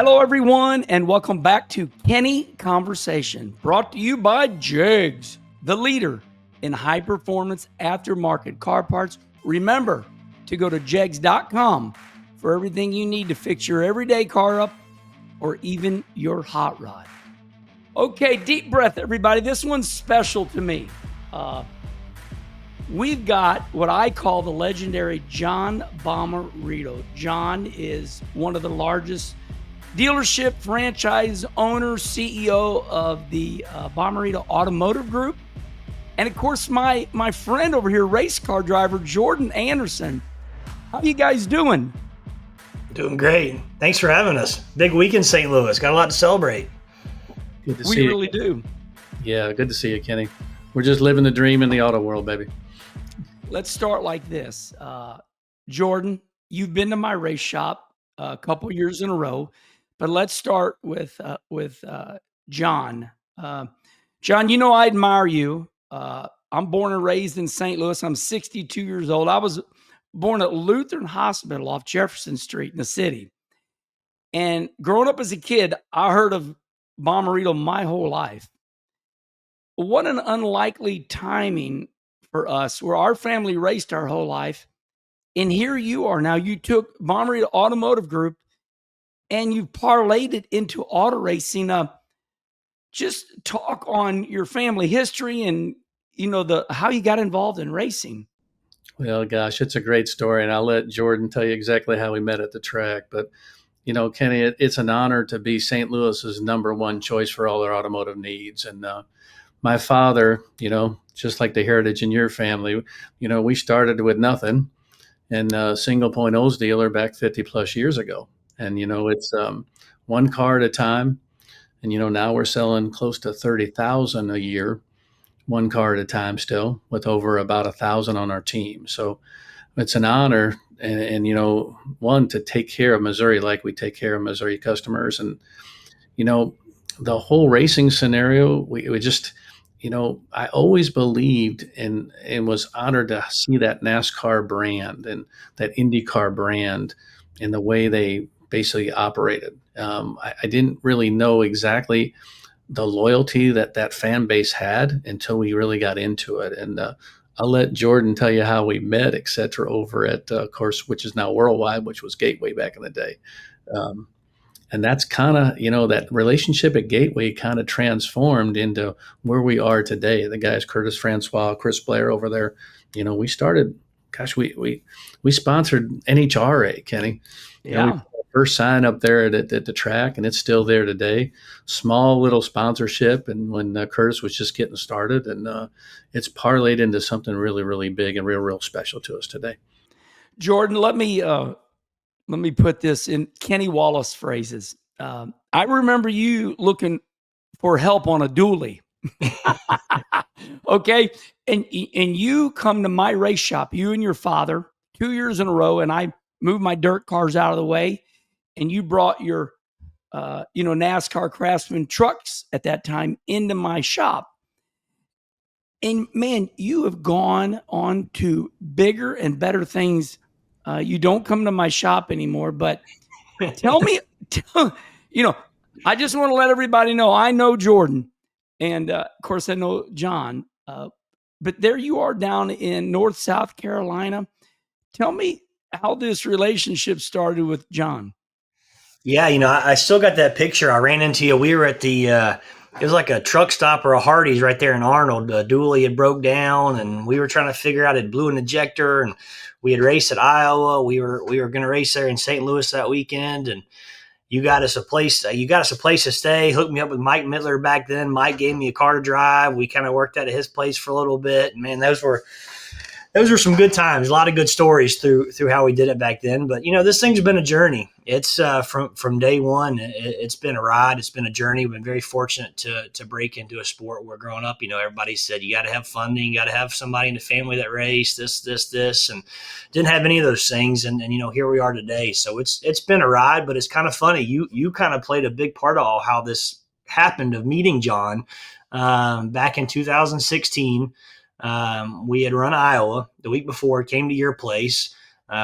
Hello, everyone, and welcome back to Kenny Conversation, brought to you by JEGS, the leader in high-performance aftermarket car parts. Remember to go to jegs.com for everything you need to fix your everyday car up or even your hot rod. Okay, deep breath, everybody. This one's special to me. We've got what I call the legendary John Bommarito. John is one of the largest dealership franchise owner, CEO of the Bommarito Automotive Group. And of course, my friend over here, race car driver, Jordan Anderson. How you guys doing? Doing great. Thanks for having us. Big week in St. Louis. Got a lot to celebrate. Good to see you. We really do. Yeah, good to see you, Kenny. We're just living the dream in the auto world, baby. Let's start like this. Jordan, you've been to my race shop a couple years in a row. But let's start with John. John, you know I admire you. I'm born and raised in St. Louis. I'm 62 years old. I was born at Lutheran Hospital off Jefferson Street in the city. And growing up as a kid, I heard of Bommarito my whole life. What an unlikely timing for us, where our family raced our whole life. And here you are now. You took Bommarito Automotive Group and you've parlayed it into auto racing. Just talk on your family history and, how you got involved in racing. Well, gosh, it's a great story, and I'll let Jordan tell you exactly how we met at the track. But, Kenny, it's an honor to be St. Louis's number one choice for all their automotive needs. And my father, just like the heritage in your family, we started with nothing and a single point O's dealer back 50 plus years ago. And, it's one car at a time. And, now we're selling close to 30,000 a year, one car at a time still, with over about 1,000 on our team. So it's an honor and one, to take care of Missouri like we take care of Missouri customers. And, the whole racing scenario, we just, I always believed and was honored to see that NASCAR brand and that IndyCar brand and the way they basically operated. I didn't really know exactly the loyalty that fan base had until we really got into it. And I'll let Jordan tell you how we met, et cetera, over at, of course, which is now Worldwide, which was Gateway back in the day. And that's kind of, that relationship at Gateway kind of transformed into where we are today. The guys, Curtis Francois, Chris Blair over there, we started, we sponsored NHRA, Kenny. Yeah. First sign up there at the track, and it's still there today. Small little sponsorship, and when Curtis was just getting started, and it's parlayed into something really, really big and real special to us today. Jordan, let me put this in Kenny Wallace phrases. I remember you looking for help on a dually. Okay, and you come to my race shop, you and your father, 2 years in a row, and I moved my dirt cars out of the way. And you brought your, NASCAR Craftsman trucks at that time into my shop. And man, you have gone on to bigger and better things. You don't come to my shop anymore, but tell me, I just want to let everybody know, I know Jordan. And of course I know John, but there you are down in North South Carolina. Tell me how this relationship started with John. Yeah, I still got that picture. I ran into you. We were at the, it was like a truck stop or a Hardee's right there in Arnold. The dually had broke down, and we were trying to figure out it blew an ejector, and we had raced at Iowa. We were going to race there in St. Louis that weekend, and you got us a place. You got us a place to stay. Hooked me up with Mike Midler back then. Mike gave me a car to drive. We kind of worked out at his place for a little bit. And man, those were some good times. A lot of good stories through how we did it back then. But this thing's been a journey. It's from day one. It's been a ride. It's been a journey. We've been very fortunate to break into a sport where growing up, everybody said you got to have funding, you got to have somebody in the family that raced this, and didn't have any of those things. And here we are today. So it's been a ride, but it's kind of funny. You kind of played a big part of how this happened, of meeting John back in 2016. We had run Iowa the week before, came to your place.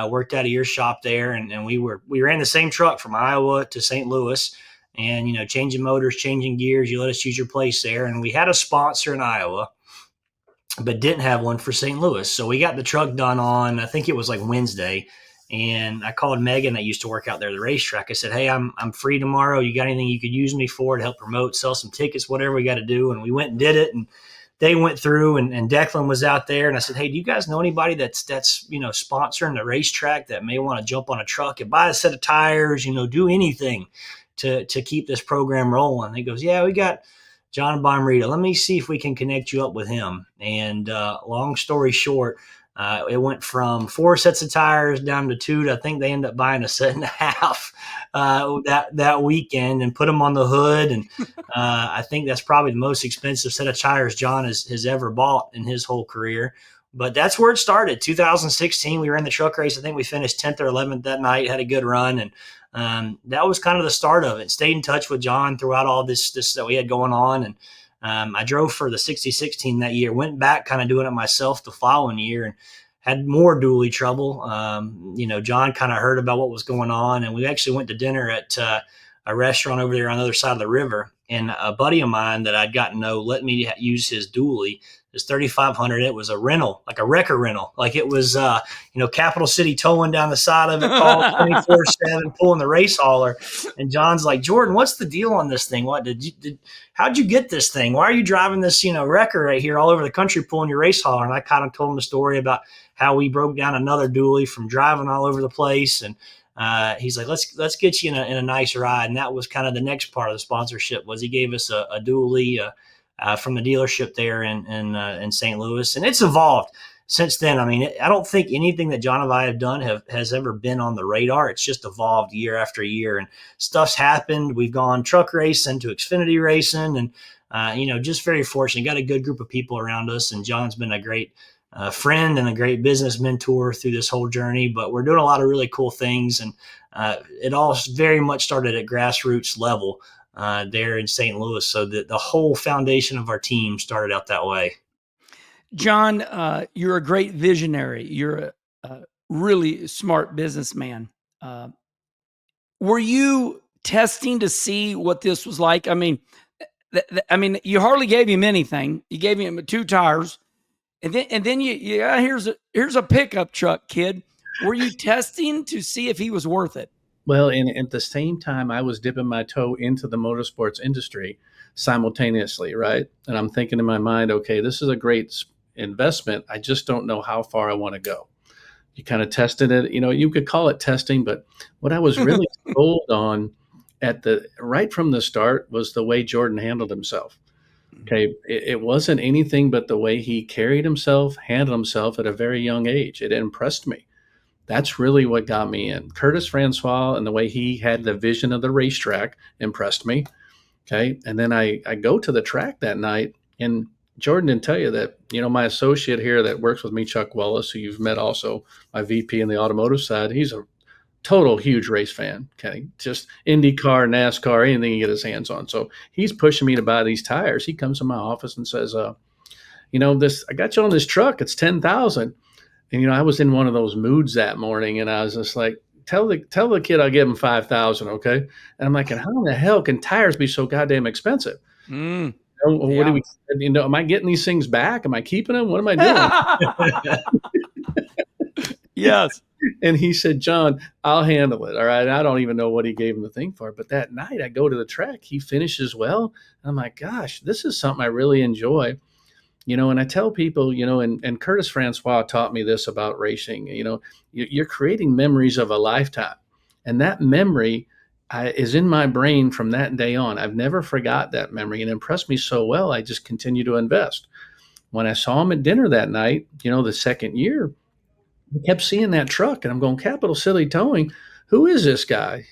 worked out of your shop there, and we ran the same truck from Iowa to St. Louis, and changing motors, changing gears. You let us use your place there, and we had a sponsor in Iowa, but didn't have one for St. Louis. So we got the truck done on, I think it was like Wednesday. And I called Megan that used to work out there at the racetrack. I said, hey, I'm free tomorrow. You got anything you could use me for to help promote, sell some tickets, whatever we got to do? And we went and did it. And they went through, and Declan was out there. And I said, hey, do you guys know anybody that's sponsoring the racetrack that may want to jump on a truck and buy a set of tires, do anything to keep this program rolling? And he goes, yeah, we got John Bommarito. Let me see if we can connect you up with him. And long story short, it went from 4 sets of tires down to 2. I think they ended up buying a set and a half that weekend and put them on the hood. And I think that's probably the most expensive set of tires John has ever bought in his whole career. But that's where it started. 2016, we ran the truck race. I think we finished 10th or 11th that night, had a good run. And that was kind of the start of it. Stayed in touch with John throughout all this that we had going on. And I drove for the 60-16 that year, went back kind of doing it myself the following year, and had more dually trouble. John kind of heard about what was going on, and we actually went to dinner at a restaurant over there on the other side of the river. And a buddy of mine that I'd gotten to know let me use his dually. It's 3,500. It was a rental, like a wrecker rental. Like it was, Capital City towing down the side of it, called 24/7, pulling the race hauler. And John's like, Jordan, what's the deal on this thing? How'd you get this thing? Why are you driving this, wrecker right here all over the country, pulling your race hauler? And I kind of told him the story about how we broke down another dually from driving all over the place. And he's like, let's get you in a nice ride. And that was kind of the next part of the sponsorship. Was he gave us a dually from the dealership there in St. Louis, and it's evolved since then. I mean, I don't think anything that John and I have done has ever been on the radar. It's just evolved year after year, and stuff's happened. We've gone truck racing to Xfinity racing, and just very fortunate. Got a good group of people around us, and John's been a great friend and a great business mentor through this whole journey. But we're doing a lot of really cool things, and it all very much started at grassroots level there in St. Louis. So the whole foundation of our team started out that way. John, you're a great visionary. You're a really smart businessman. Were you testing to see what this was like? I mean, you hardly gave him anything. You gave him 2 tires, and then here's a pickup truck, kid. Were you testing to see if he was worth it? Well, and at the same time, I was dipping my toe into the motorsports industry simultaneously, right? And I'm thinking in my mind, okay, this is a great investment. I just don't know how far I want to go. You kind of tested it. You could call it testing, but what I was really sold on right from the start was the way Jordan handled himself. Okay, it wasn't anything but the way he carried himself, handled himself at a very young age. It impressed me. That's really what got me in. Curtis Francois and the way he had the vision of the racetrack impressed me. Okay. And then I go to the track that night, and Jordan didn't tell you that, my associate here that works with me, Chuck Wallace, who you've met also, my VP in the automotive side, he's a total huge race fan. Okay. Just IndyCar, NASCAR, anything he get his hands on. So he's pushing me to buy these tires. He comes to my office and says, I got you on this truck. It's 10,000. And, I was in one of those moods that morning, and I was just like, tell the kid I'll give him 5,000. Okay. And I'm like, and how in the hell can tires be so goddamn expensive? What do we, am I getting these things back? Am I keeping them? What am I doing? Yes. And he said, John, I'll handle it. All right. I don't even know what he gave him the thing for. But that night I go to the track, he finishes well. And I'm like, gosh, this is something I really enjoy. And I tell people, and Curtis Francois taught me this about racing, you're creating memories of a lifetime. And that memory is in my brain from that day on. I've never forgot that memory, and it impressed me so well, I just continue to invest. When I saw him at dinner that night, the second year, I kept seeing that truck, and I'm going, Capital City Towing, who is this guy?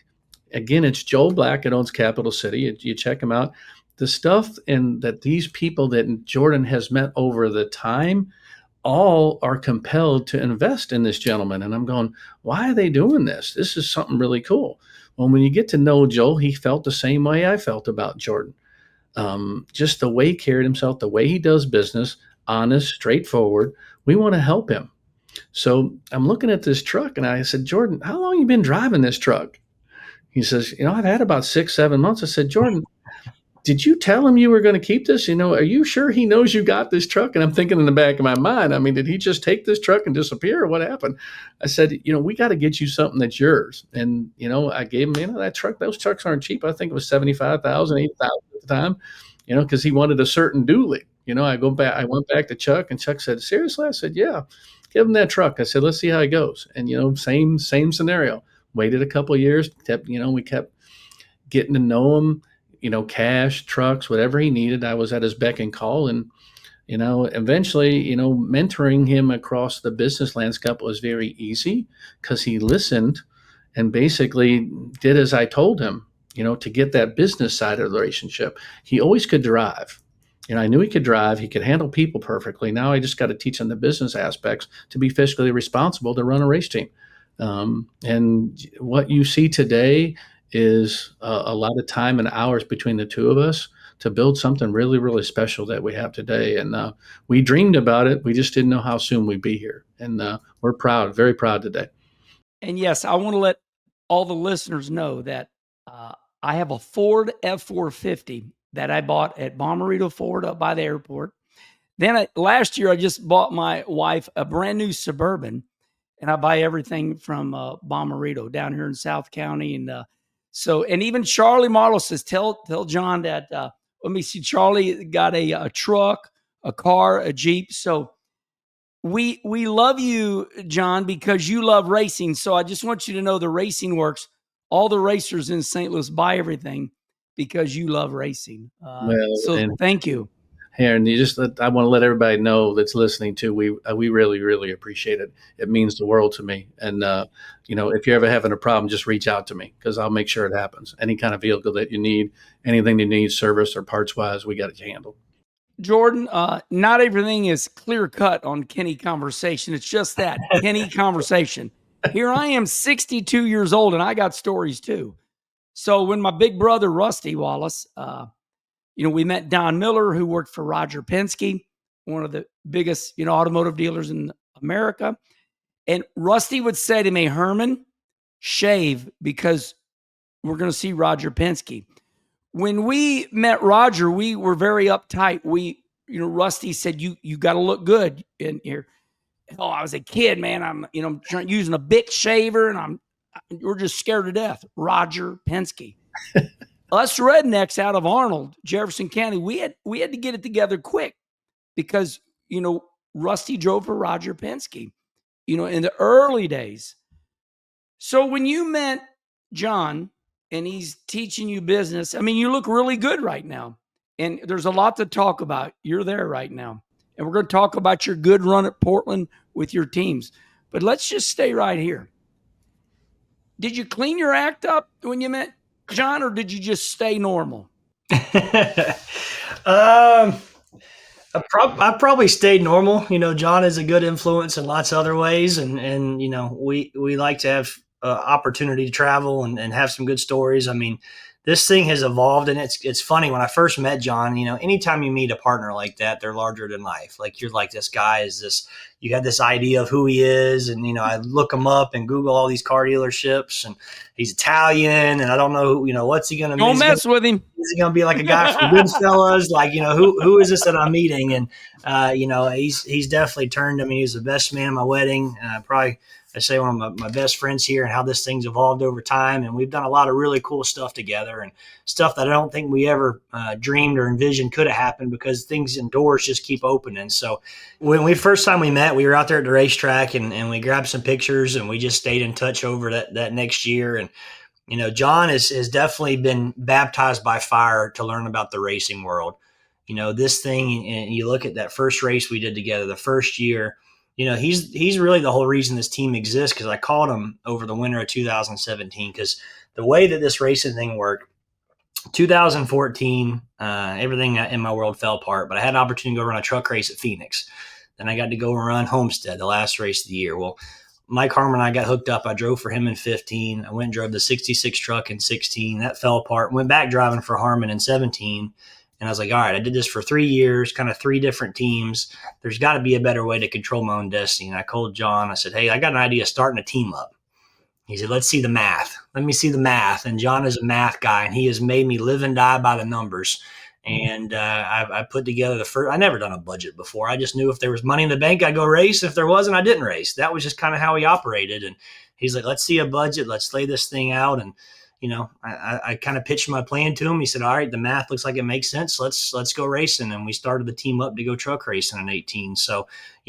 Again, it's Joel Black that owns Capital City. You check him out. The stuff and that these people that Jordan has met over the time all are compelled to invest in this gentleman. And I'm going, why are they doing this? This is something really cool. Well, when you get to know Joel, he felt the same way I felt about Jordan. Just the way he carried himself, the way he does business, honest, straightforward. We want to help him. So I'm looking at this truck and I said, Jordan, how long you been driving this truck? He says, I've had about 6, 7 months. I said, Jordan, did you tell him you were going to keep this? Are you sure he knows you got this truck? And I'm thinking in the back of my mind, I mean, did he just take this truck and disappear or what happened? I said, we got to get you something that's yours. And, I gave him, that truck, those trucks aren't cheap. I think it was 75,000, 80,000 at the time, because he wanted a certain dually. I went back to Chuck and Chuck said, seriously? I said, yeah, give him that truck. I said, let's see how it goes. And, same scenario. Waited a couple of years, we kept getting to know him. Cash, trucks, whatever he needed, I was at his beck and call. And, eventually, mentoring him across the business landscape was very easy because he listened and basically did as I told him, to get that business side of the relationship. He always could drive. I knew he could drive. He could handle people perfectly. Now I just got to teach him the business aspects to be fiscally responsible to run a race team. And what you see today is a lot of time and hours between the two of us to build something really, really special that we have today. And we dreamed about it. We just didn't know how soon we'd be here. And we're proud, very proud today. And yes, I want to let all the listeners know that I have a Ford F450 that I bought at Bommarito Ford up by the airport. Then last year, I just bought my wife a brand new Suburban, and I buy everything from Bommarito down here in South County. And and even Charlie Marlowe says, tell John that, let me see, Charlie got a truck, a car, a Jeep. So we love you, John, because you love racing. So I just want you to know the racing works. All the racers in St. Louis buy everything because you love racing. Thank you. Herm, I want to let everybody know that's listening too. We really, really appreciate it. It means the world to me. And if you're ever having a problem, just reach out to me because I'll make sure it happens. Any kind of vehicle that you need, anything you need, service or parts wise, we got it handled. Jordan, not everything is clear cut on Kenny Conversation. It's just that Kenny Conversation. Here I am, 62 years old, and I got stories too. So when my big brother Rusty Wallace, we met Don Miller, who worked for Roger Penske, one of the biggest, automotive dealers in America. And Rusty would say to me, Herman, shave because we're going to see Roger Penske. When we met Roger, we were very uptight. Rusty said, you got to look good in here. Oh, I was a kid, man. I'm using a Bic shaver and we're just scared to death. Roger Penske. Us rednecks out of Arnold, Jefferson County, we had to get it together quick because, Rusty drove for Roger Penske, in the early days. So when you met John and he's teaching you business, I mean, you look really good right now. And there's a lot to talk about. You're there right now. And we're going to talk about your good run at Portland with your teams. But let's just stay right here. Did you clean your act up when you met John, or did you just stay normal? I probably stayed normal. John is a good influence in lots of other ways. And we like to have opportunity to travel and have some good stories. I mean, this thing has evolved, and it's funny. When I first met John, anytime you meet a partner like that, they're larger than life. Like, you're like, this guy is this, you have this idea of who he is. And, I look him up and Google all these car dealerships, and he's Italian, and I don't know, what's he going to Don't mess with him. Is he going to be like a guy from Goodfellas? Like, who is this that I'm meeting? And, he's definitely turned. I mean, he's the best man at my wedding. Probably, I say, one of my best friends here, and how this thing's evolved over time. And we've done a lot of really cool stuff together, and stuff that I don't think we ever dreamed or envisioned could have happened, because things and doors just keep opening. So when first time we met, we were out there at the racetrack, and we grabbed some pictures, and we just stayed in touch over that next year. And, John has definitely been baptized by fire to learn about the racing world. This thing, and you look at that first race we did together, the first year, he's really the whole reason this team exists, because I called him over the winter of 2017, because the way that this racing thing worked, 2014, everything in my world fell apart, but I had an opportunity to go run a truck race at Phoenix. Then I got to go run Homestead, the last race of the year. Well, Mike Harmon and I got hooked up. I drove for him in 15. I went and drove the 66 truck in 16. That fell apart. Went back driving for Harmon in 17. And I was like, all right, I did this for 3 years, kind of 3 different teams. There's got to be a better way to control my own destiny. And I called John. I said, hey, I got an idea of starting a team up. He said, let's see the math. Let me see the math. And John is a math guy, and he has made me live and die by the numbers. And I put together the first. I never done a budget before. I just knew if there was money in the bank, I'd go race. If there wasn't, I didn't race. That was just kind of how he operated. And he's like, let's see a budget. Let's lay this thing out. And I kind of pitched my plan to him. He said, all right, the math looks like it makes sense. Let's go racing. And we started the team up to go truck racing in 18. So,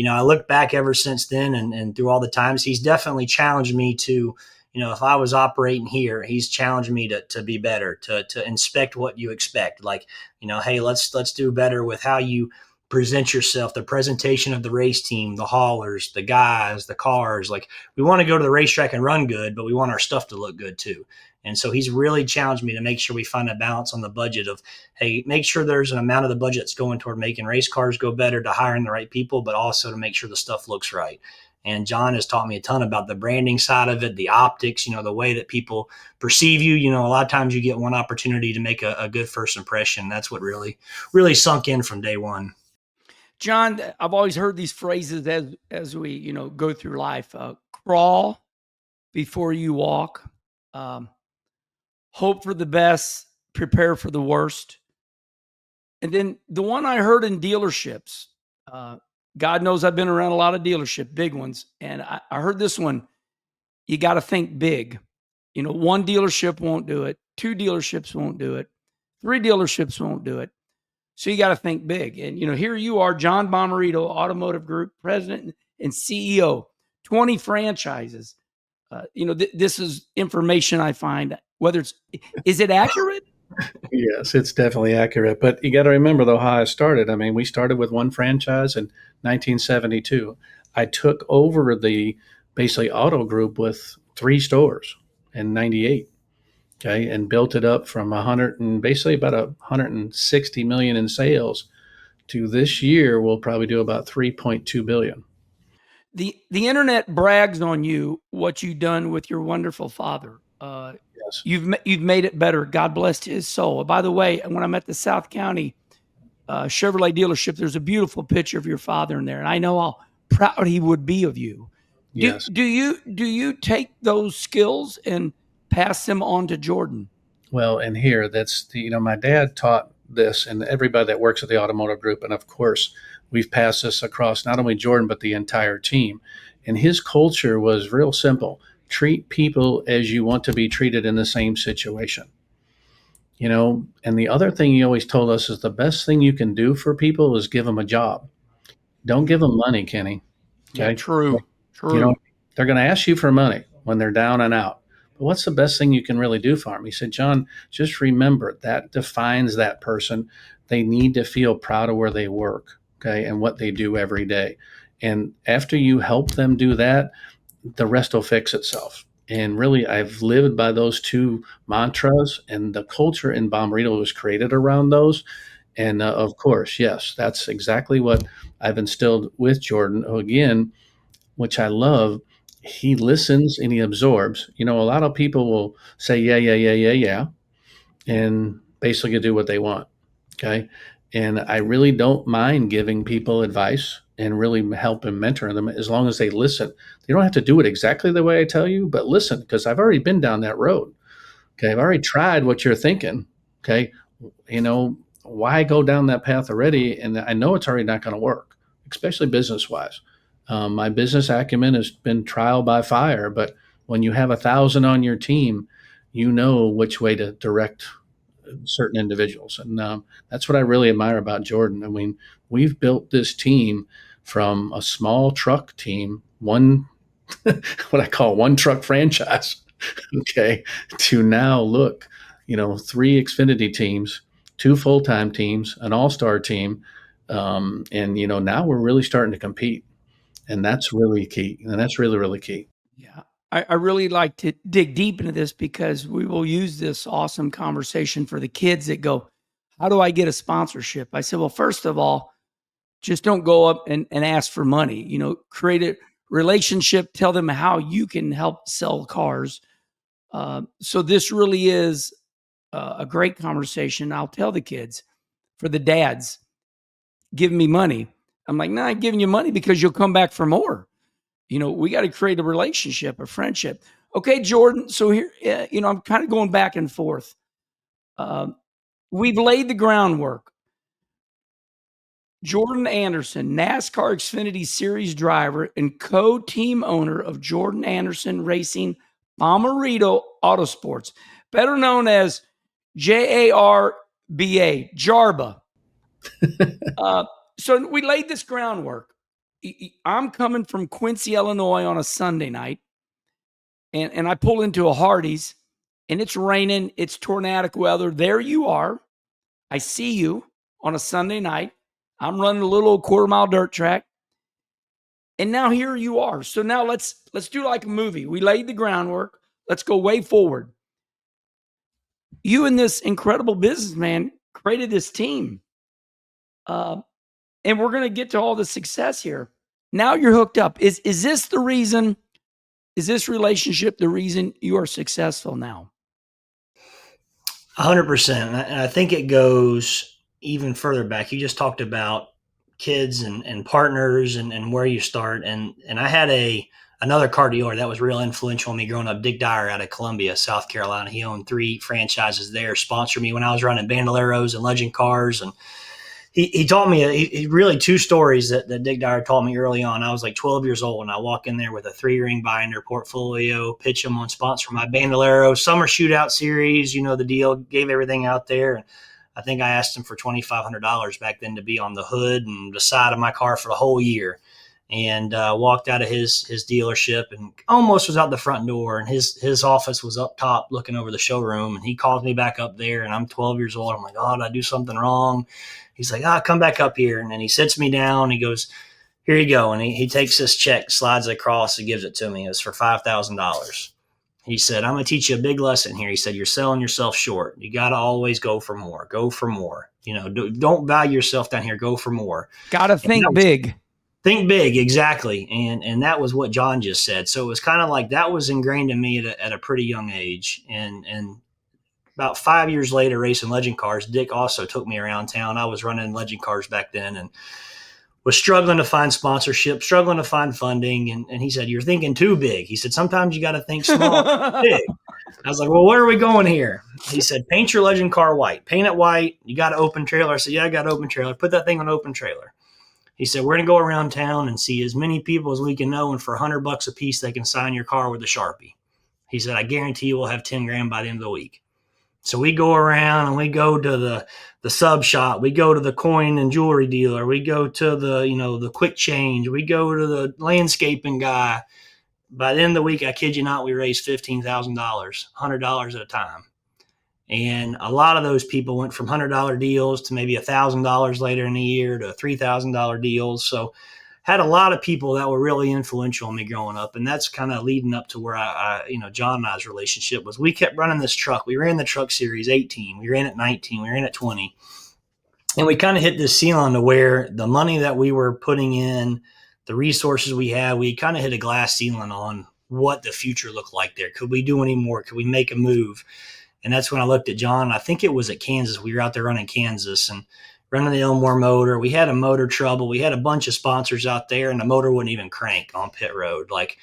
I look back ever since then and through all the times, he's definitely challenged me to, if I was operating here, he's challenged me to be better, to inspect what you expect. Like, hey, let's do better with how you present yourself, the presentation of the race team, the haulers, the guys, the cars. Like, we want to go to the racetrack and run good, but we want our stuff to look good too. And so he's really challenged me to make sure we find a balance on the budget of, hey, make sure there's an amount of the budget that's going toward making race cars go better, to hiring the right people, but also to make sure the stuff looks right. And John has taught me a ton about the branding side of it, the optics, the way that people perceive you. A lot of times you get one opportunity to make a good first impression. That's what really, really sunk in from day one. John, I've always heard these phrases as we, go through life. Crawl before you walk. Hope for the best, prepare for the worst. And then the one I heard in dealerships, God knows I've been around a lot of dealerships, big ones. And I heard this one, you got to think big. One dealership won't do it. 2 dealerships won't do it. 3 dealerships won't do it. So you got to think big. And, here you are, John Bommarito, Automotive Group President and CEO, 20 franchises. This is information I find, is it accurate? Yes, it's definitely accurate. But you got to remember, though, how I started. I mean, we started with one franchise in 1972. I took over the basically auto group with 3 stores in 98. Okay, and built it up from 100 and basically about 160 million in sales to this year we'll probably do about 3.2 billion. The internet brags on you, what you've done with your wonderful father. Yes. You've made it better. God bless his soul. By the way, when I'm at the South County Chevrolet dealership, there's a beautiful picture of your father in there, and I know how proud he would be of you. Yes. Do you take those skills and pass them on to Jordan? Well, and here that's my dad taught this, and everybody that works at the automotive group, and of course we've passed this across not only Jordan but the entire team. And his culture was real simple: treat people as you want to be treated in the same situation. And the other thing he always told us is the best thing you can do for people is give them a job. Don't give them money, Kenny. Okay. Yeah, true. They're going to ask you for money when they're down and out. But what's the best thing you can really do for them? He said, John, just remember that defines that person. They need to feel proud of where they work, okay, and what they do every day. And after you help them do that, the rest will fix itself. And really, I've lived by those 2 mantras, and the culture in Bommarito was created around those. And of course, yes, that's exactly what I've instilled with Jordan, who, again, which I love, he listens and he absorbs. A lot of people will say, yeah, and basically do what they want. Okay. And I really don't mind giving people advice and really help and mentor them as long as they listen. They don't have to do it exactly the way I tell you, but listen, because I've already been down that road. Okay. I've already tried what you're thinking. Okay. Why go down that path already? And I know it's already not going to work, especially business wise. My business acumen has been trial by fire, but when you have 1,000 on your team, you know which way to direct certain individuals. And that's what I really admire about Jordan. I mean, we've built this team from a small truck team, what I call one truck franchise, okay, to now look, 3 Xfinity teams, 2 full-time teams, an all-star team. And, now we're really starting to compete. And that's really key. And that's really, really key. Yeah. I really like to dig deep into this because we will use this awesome conversation for the kids that go, how do I get a sponsorship? I said, well, first of all, just don't go up and ask for money. Create a relationship, tell them how you can help sell cars. So this really is a great conversation. I'll tell the kids, for the dads giving me money. I'm like, nah, I'm giving you money because you'll come back for more. We got to create a relationship, a friendship. Okay, Jordan. So here, I'm kind of going back and forth. We've laid the groundwork. Jordan Anderson, NASCAR Xfinity Series driver and co-team owner of Jordan Anderson Racing Bommarito Autosports, better known as JARBA, JARBA. So we laid this groundwork. I'm coming from Quincy, Illinois on a Sunday night, and I pull into a Hardee's, and it's raining. It's tornadic weather. There you are. I see you on a Sunday night. I'm running a little quarter-mile dirt track, and now here you are. So now let's do like a movie. We laid the groundwork. Let's go way forward. You and this incredible businessman created this team, and we're going to get to all the success here. Now you're hooked up. Is this the reason? Is this relationship the reason you are successful now? 100%. And I think it goes even further back. You just talked about kids and partners and where you start. And I had another car dealer that was real influential on me growing up, Dick Dyer out of Columbia, South Carolina. He owned 3 franchises there, sponsored me when I was running Bandoleros and Legend cars. And he taught me he really 2 stories that Dick Dyer taught me early on. I was like 12 years old, and I walk in there with a 3-ring binder portfolio, pitch them on sponsor my Bandolero Summer Shootout Series. You know the deal, gave everything out there. And I think I asked him for $2,500 back then to be on the hood and the side of my car for the whole year. And walked out of his dealership and almost was out the front door. And his office was up top looking over the showroom. And he calls me back up there, and I'm 12 years old. I'm like, oh, did I do something wrong? He's like, come back up here. And then he sits me down. He goes, here you go. And he takes this check, slides it across, and gives it to me. It was for $5,000. He said, I'm going to teach you a big lesson here. He said, you're selling yourself short. You got to always go for more. Go for more. Don't value yourself down here. Go for more. Got to think big. Think big, exactly. And that was what John just said. So it was kind of like that was ingrained in me at a pretty young age. And about 5 years later, racing Legend cars, Dick also took me around town. I was running Legend cars back then and was struggling to find sponsorship, struggling to find funding. And he said, you're thinking too big. He said, sometimes you got to think small, big. I was like, well, where are we going here? He said, paint your Legend car white. Paint it white. You got an open trailer. I said, yeah, I got an open trailer. Put that thing on open trailer. He said, we're going to go around town and see as many people as we can know. And for $100 a piece, they can sign your car with a Sharpie. He said, I guarantee you we'll have 10 grand by the end of the week. So we go around and we go to the sub shop. We go to the coin and jewelry dealer. We go to the quick change. We go to the landscaping guy. By the end of the week, I kid you not, we raised $15,000, $100 at a time. And a lot of those people went from $100 deals to maybe $1,000 later in the year to $3,000 deals. So had a lot of people that were really influential on me growing up. And that's kind of leading up to where John and I's relationship was. We kept running this truck. We ran the truck series 18. We ran it 19. We ran it 20. And we kind of hit this ceiling to where the money that we were putting in, the resources we had, we kind of hit a glass ceiling on what the future looked like there. Could we do any more? Could we make a move? And that's when I looked at John. I think it was at Kansas. We were out there running Kansas and running the Elmore motor. We had a motor trouble. We had a bunch of sponsors out there, and the motor wouldn't even crank on pit road. Like,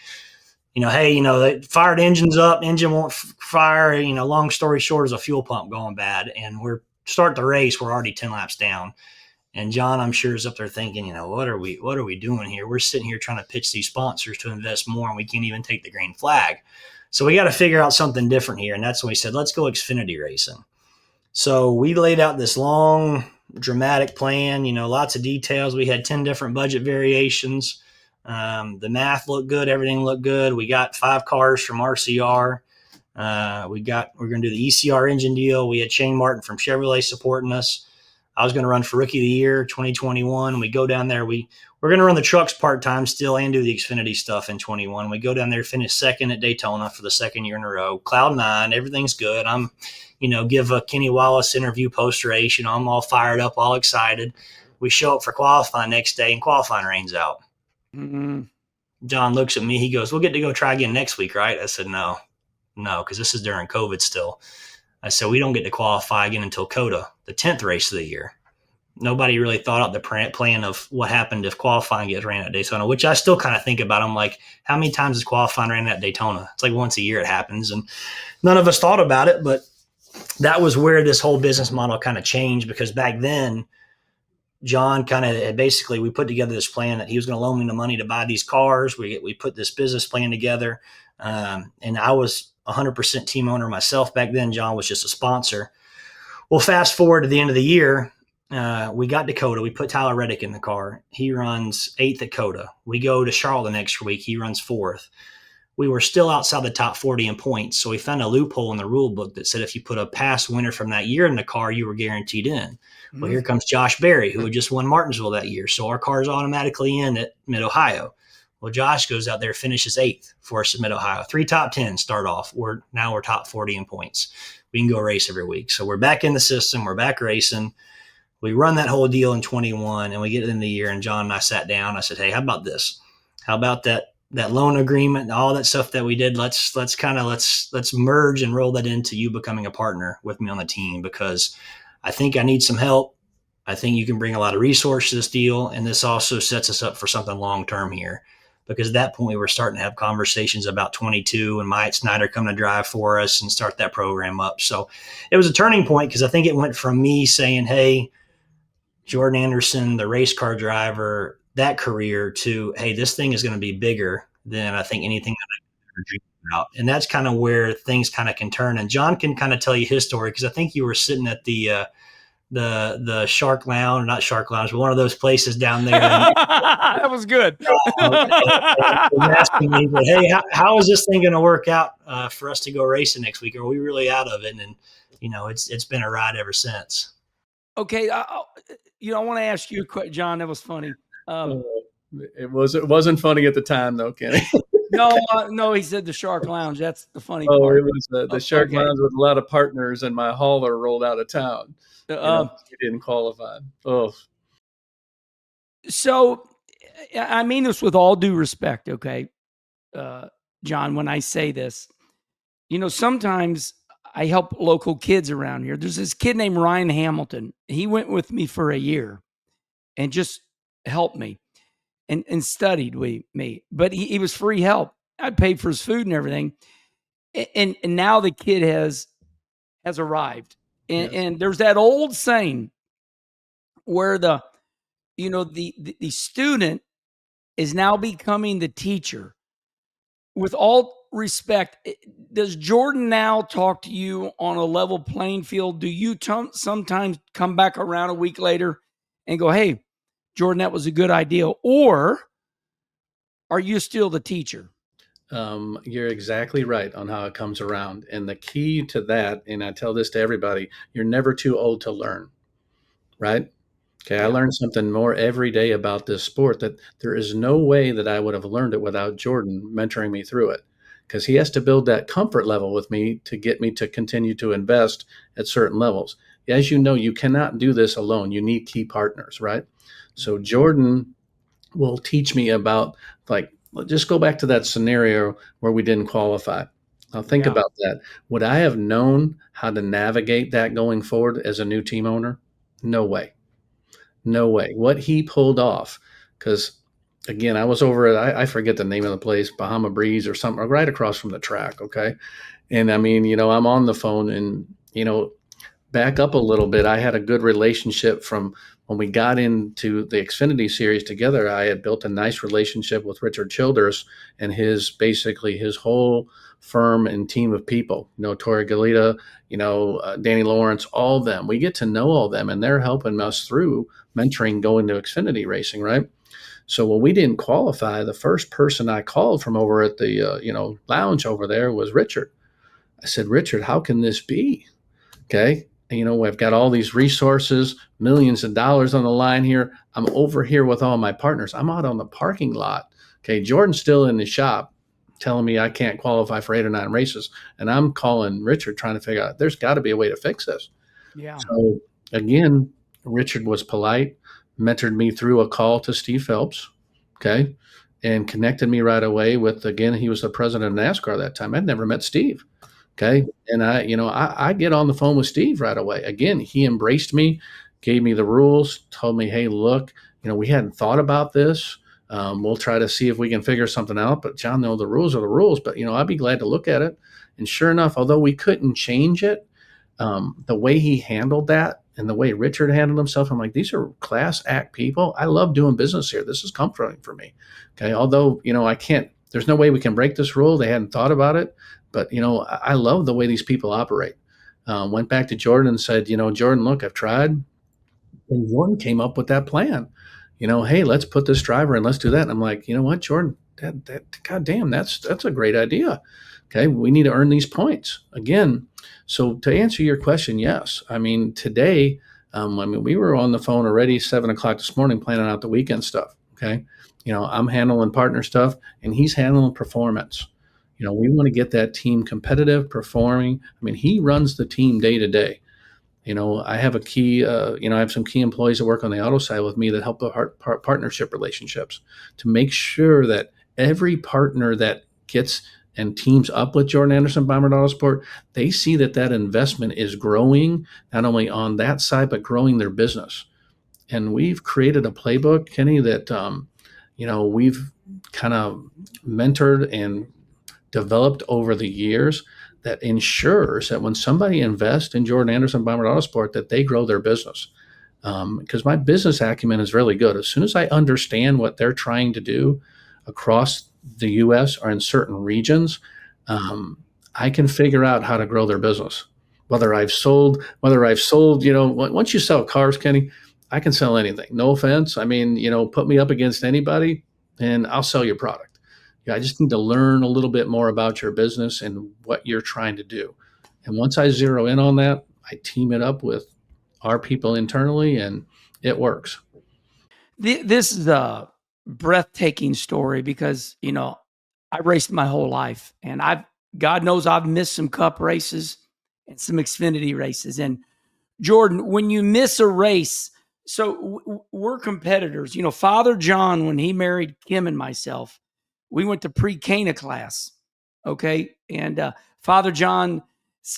they fired engines up, engine won't fire. Long story short, is a fuel pump going bad. And we're start the race. We're already 10 laps down. And John, I'm sure, is up there thinking, what are we doing here? We're sitting here trying to pitch these sponsors to invest more, and we can't even take the green flag. So we got to figure out something different here. And that's when we said, let's go Xfinity racing. So we laid out this long, dramatic plan, lots of details. We had 10 different budget variations. The math looked good. Everything looked good. We got 5 cars from RCR. We're going to do the ECR engine deal. We had Shane Martin from Chevrolet supporting us. I was going to run for Rookie of the Year 2021. We go down there. We're going to run the trucks part-time still and do the Xfinity stuff in 21. We go down there, finish second at Daytona for the second year in a row. Cloud 9, everything's good. I'm, give a Kenny Wallace interview post-race. I'm all fired up, all excited. We show up for qualifying next day, and qualifying rains out. Mm-hmm. John looks at me. He goes, we'll get to go try again next week, right? I said, no, because this is during COVID still. I said, we don't get to qualify again until COTA, the 10th race of the year. nobody really thought out the plan of what happened if qualifying gets ran at Daytona, which I still kind of think about. I'm like, how many times is qualifying ran at Daytona? It's like once a year it happens. And none of us thought about it, but that was where this whole business model kind of changed, because back then, John kind of basically, we put together this plan that he was going to loan me the money to buy these cars. We put this business plan together. And I was 100% team owner myself back then. John was just a sponsor. Well, fast forward to the end of the year, we got Dakota. We put Tyler Reddick in the car. He runs 8th at Coda. We go to Charlotte the next week. He runs 4th. We were still outside the top 40 in points. So we found a loophole in the rule book that said if you put a past winner from that year in the car, you were guaranteed in. Well, here comes Josh Berry, who had just won Martinsville that year. So our car's automatically in at Mid-Ohio. Well, Josh goes out there, finishes 8th for us at Mid-Ohio. 3 top 10 start off. Now we're top 40 in points. We can go race every week. So we're back in the system. We're back racing. We run that whole deal in 21, and we get in the year, and John and I sat down. I said, hey, how about this? How about that loan agreement and all that stuff that we did? Let's merge and roll that into you becoming a partner with me on the team, because I think I need some help. I think you can bring a lot of resource to this deal, and this also sets us up for something long-term here. Because at that point, we were starting to have conversations about 22 and Myatt Snyder coming to drive for us and start that program up. So it was a turning point, because I think it went from me saying, hey, Jordan Anderson, the race car driver, that career, to, hey, this thing is going to be bigger than I think anything that I ever dreamed about. And that's kind of where things kind of can turn. And John can kind of tell you his story, because I think you were sitting at the Shark Lounge, not Shark Lounge, but one of those places down there. That was good. Asking me, hey, how is this thing going to work out for us to go racing next week? Are we really out of it? And it's been a ride ever since. Okay, I want to ask you a question, John. That was funny. It wasn't funny at the time, though, Kenny. No, he said the Shark Lounge. That's the funny part. Oh, it was the Shark Lounge with a lot of partners, and my hauler rolled out of town. He didn't qualify. Oh. So, I mean this with all due respect, okay, John, when I say this. Sometimes I help local kids around here. There's this kid named Ryan Hamilton. He went with me for a year and just helped me and studied with me. But he was free help. I paid for his food and everything. And now the kid has arrived. And there's that old saying where the student is now becoming the teacher. With all respect, does Jordan now talk to you on a level playing field? Do you sometimes come back around a week later and go, hey, Jordan, that was a good idea? Or are you still the teacher? You're exactly right on how it comes around. And the key to that, and I tell this to everybody, you're never too old to learn, right? Okay, I learned something more every day about this sport, that there is no way that I would have learned it without Jordan mentoring me through it, because he has to build that comfort level with me to get me to continue to invest at certain levels. As you know, you cannot do this alone. You need key partners, right? So Jordan will teach me about, like, just go back to that scenario where we didn't qualify. Now think about that. Would I have known how to navigate that going forward as a new team owner? No way. No way. What he pulled off, because again, I was over at, I forget the name of the place, Bahama Breeze or something, right across from the track. Okay. And I mean, I'm on the phone, and, back up a little bit. I had a good relationship from when we got into the Xfinity Series together. I had built a nice relationship with Richard Childers and his whole firm and team of people, Tori Galita, Danny Lawrence, all of them. We get to know all of them, and they're helping us through mentoring going to Xfinity racing, right? So when we didn't qualify, the first person I called from over at the, lounge over there was Richard. I said, Richard, how can this be? Okay. We've got all these resources, millions of dollars on the line here. I'm over here with all my partners. I'm out on the parking lot. Okay. Jordan's still in the shop telling me I can't qualify for 8 or 9 races. And I'm calling Richard trying to figure out, there's got to be a way to fix this. Yeah. So again, Richard was polite, mentored me through a call to Steve Phelps. Okay. And connected me right away with, again, he was the president of NASCAR that time. I'd never met Steve. Okay. And I get on the phone with Steve right away. Again, he embraced me. gave me the rules, told me, hey, look, we hadn't thought about this. We'll try to see if we can figure something out. But John, the rules are the rules. But I'd be glad to look at it. And sure enough, although we couldn't change it, the way he handled that and the way Richard handled himself, I'm like, these are class act people. I love doing business here. This is comforting for me. Okay, although I can't. There's no way we can break this rule. They hadn't thought about it, but I love the way these people operate. Went back to Jordan and said, Jordan, look, I've tried. And Jordan came up with that plan. Hey, let's put this driver in. Let's do that. And I'm like, you know what, Jordan? That goddamn, that's a great idea. Okay, we need to earn these points again. So to answer your question, yes. I mean, today, we were on the phone already 7:00 this morning planning out the weekend stuff. Okay, I'm handling partner stuff, and he's handling performance. We want to get that team competitive, performing. I mean, he runs the team day to day. I have I have some key employees that work on the auto side with me that help the partnership relationships to make sure that every partner that gets and teams up with Jordan Anderson Bommarito Autosport, they see that investment is growing, not only on that side, but growing their business. And we've created a playbook, Kenny, that, we've kind of mentored and developed over the years that ensures that when somebody invests in Jordan Anderson Bommarito Autosport, that they grow their business. Because my business acumen is really good. As soon as I understand what they're trying to do across the U.S. or in certain regions, I can figure out how to grow their business. Whether I've sold, once you sell cars, Kenny, I can sell anything. No offense. I mean, put me up against anybody and I'll sell your product. I just need to learn a little bit more about your business and what you're trying to do. And once I zero in on that, I team it up with our people internally and it works. This is a breathtaking story because, I raced my whole life and God knows I've missed some cup races and some Xfinity races. And Jordan, when you miss a race, so we're competitors. Father John, when he married Kim and myself, we went to pre-Cana class. Okay. And Father John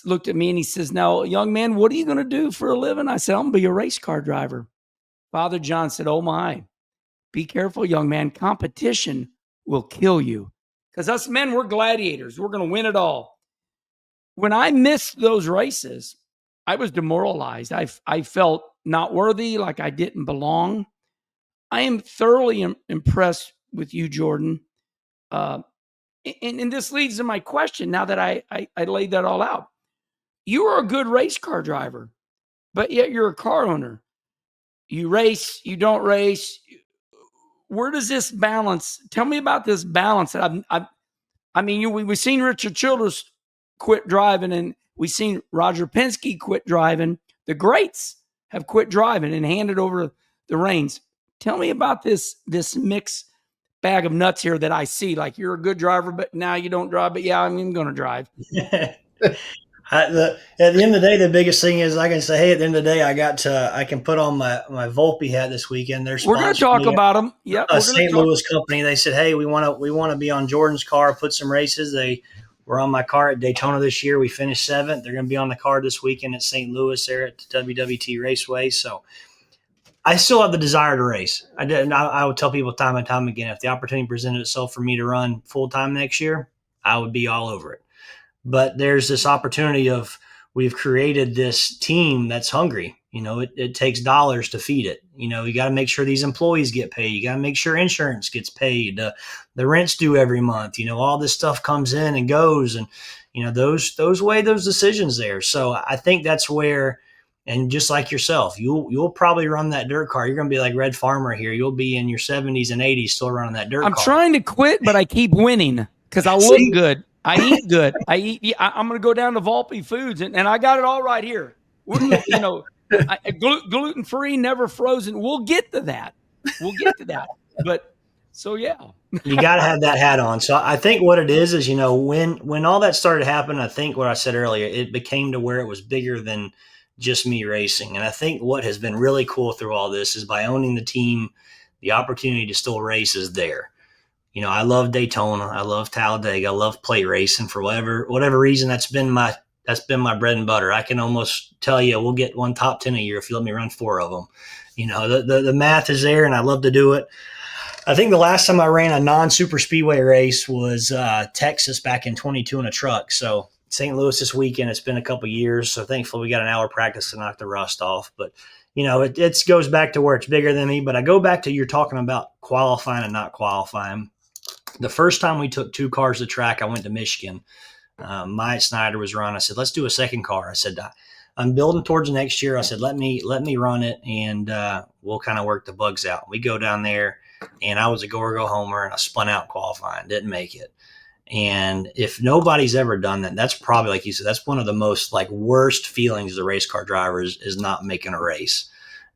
looked at me and he says, now, young man, what are you going to do for a living? I said, I'm going to be a race car driver. Father John said, oh my, be careful, young man. Competition will kill you. Because us men, we're gladiators. We're going to win it all. When I missed those races, I was demoralized. I felt not worthy, like I didn't belong. I am thoroughly impressed with you, Jordan. And this leads to my question now that I laid that all out. You are a good race car driver, but yet you're a car owner. You race, you don't race. Where does this balance? Tell me about this balance. We've seen Richard Childress quit driving, and we've seen Roger Penske quit driving. The greats have quit driving and handed over the reins. Tell me about this mix bag of nuts here that I see. Like, you're a good driver, but now you don't drive. But yeah, I'm going to drive. At the end of the day, the biggest thing is I can say, hey, at the end of the day, I can put on my Volpe hat this weekend. We're going to talk about them. Yep, a St. Louis company. They said, hey, we want to be on Jordan's car, put some races. They were on my car at Daytona this year. We finished 7th. They're going to be on the car this weekend at St. Louis there at the WWT Raceway. So I still have the desire to race. I would tell people time and time again, if the opportunity presented itself for me to run full time next year, I would be all over it. But there's this opportunity of we've created this team that's hungry. It takes dollars to feed it. You got to make sure these employees get paid. You got to make sure insurance gets paid. The rent's due every month. All this stuff comes in and goes, and those weigh those decisions there. So I think that's where, and just like yourself, you'll probably run that dirt car. You're going to be like Red Farmer here. You'll be in your 70s and 80s still running that dirt car. I'm trying to quit, but I keep winning because I look good. I eat good. I'm going to go down to Volpe Foods, and I got it all right here. Gluten-free, never frozen. We'll get to that. But so, yeah. You got to have that hat on. So I think what it is when all that started happening, I think what I said earlier, it became to where it was bigger than just me racing. And I think what has been really cool through all this is by owning the team, the opportunity to still race is there. I love Daytona. I love Talladega. I love plate racing for whatever reason. That's been my that's been my bread and butter. I can almost tell you we'll get one top 10 a year if you let me run 4 of them. The math is there, and I love to do it. I think the last time I ran a non-super speedway race was Texas back in 22 in a truck. So St. Louis this weekend. It's been a couple years, so thankfully we got an hour practice to knock the rust off. But it goes back to where it's bigger than me. But I go back to you're talking about qualifying and not qualifying. The first time we took 2 cars to track, I went to Michigan. Myatt Snyder was running. I said, let's do a second car. I said, I'm building towards next year. I said, let me run it, and we'll kind of work the bugs out. We go down there, and I was a go or go homer, and I spun out qualifying, didn't make it. And if nobody's ever done that, that's probably, like you said, that's one of the most worst feelings as a race car driver is not making a race.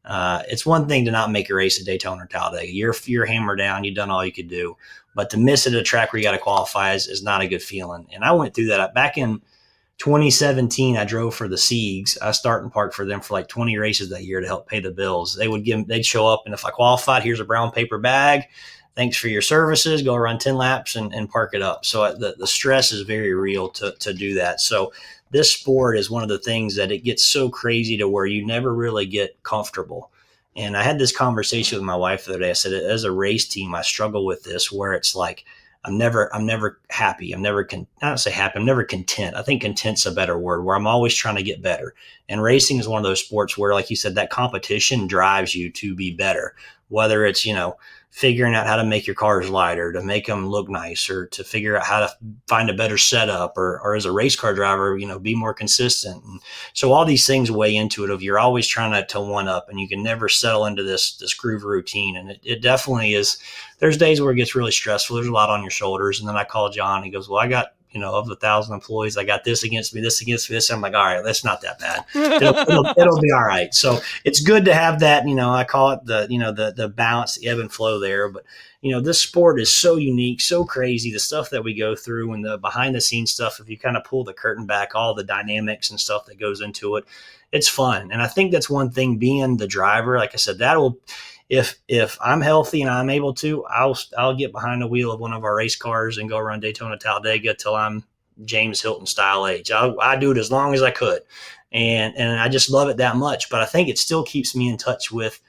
It's one thing to not make a race at Daytona or Talladega. You're hammered down. You've done all you could do. But to miss it at a track where you got to qualify is not a good feeling. And I went through that. Back in 2017, I drove for the SIEGs. I start and park for them for 20 races that year to help pay the bills. They'd show up, and if I qualified, here's a brown paper bag. Thanks for your services. Go run 10 laps and park it up. So the stress is very real to do that. So this sport is one of the things that it gets so crazy to where you never really get comfortable. And I had this conversation with my wife the other day. I said, as a race team, I struggle with this where it's I'm never happy. I'm never content. I think content's a better word, where I'm always trying to get better. And racing is one of those sports where, like you said, that competition drives you to be better, whether it's, figuring out how to make your cars lighter, to make them look nicer, to figure out how to find a better setup, or as a race car driver, be more consistent. And so all these things weigh into it of you're always trying to one up, and you can never settle into this groove routine. And it definitely is. There's days where it gets really stressful. There's a lot on your shoulders. And then I call John. He goes, well, I got, of the 1,000 employees, I got this against me, this against me, this. I'm like, all right, that's not that bad. It'll be all right. So it's good to have that, I call it the balance, the ebb and flow there. But, this sport is so unique, so crazy, the stuff that we go through and the behind the scenes stuff. If you kind of pull the curtain back, all the dynamics and stuff that goes into it, it's fun. And I think that's one thing, being the driver, like I said, if I'm healthy and I'm able to, I'll get behind the wheel of one of our race cars and go run Daytona, Talladega till I'm James Hilton style age. I do it as long as I could. And I just love it that much. But I think it still keeps me in touch with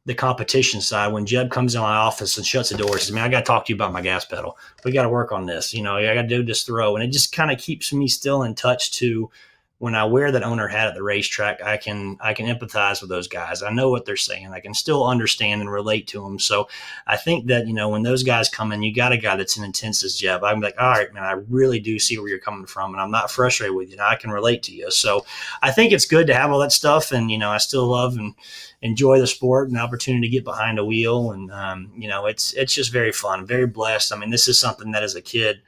the competition side. When Jeb comes in my office and shuts the door, he says, man, I got to talk to you about my gas pedal. We got to work on this. I got to do this throw. And it just kind of keeps me still in touch to, when I wear that owner hat at the racetrack, I can empathize with those guys. I know what they're saying. I can still understand and relate to them. So I think that, when those guys come in, you got a guy that's as intense as Jeb. I'm like, all right, man, I really do see where you're coming from, and I'm not frustrated with you. I can relate to you. So I think it's good to have all that stuff. And, I still love and enjoy the sport and the opportunity to get behind a wheel. And, it's just very fun, very blessed. I mean, this is something that as a kid,